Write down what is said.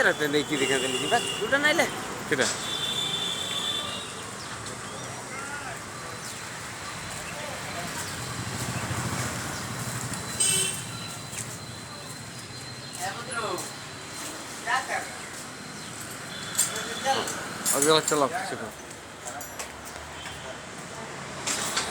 রাতে নেই কি দেখে দিলি বাস দুটো নাইলে সেটা আজকে চালাও সেটা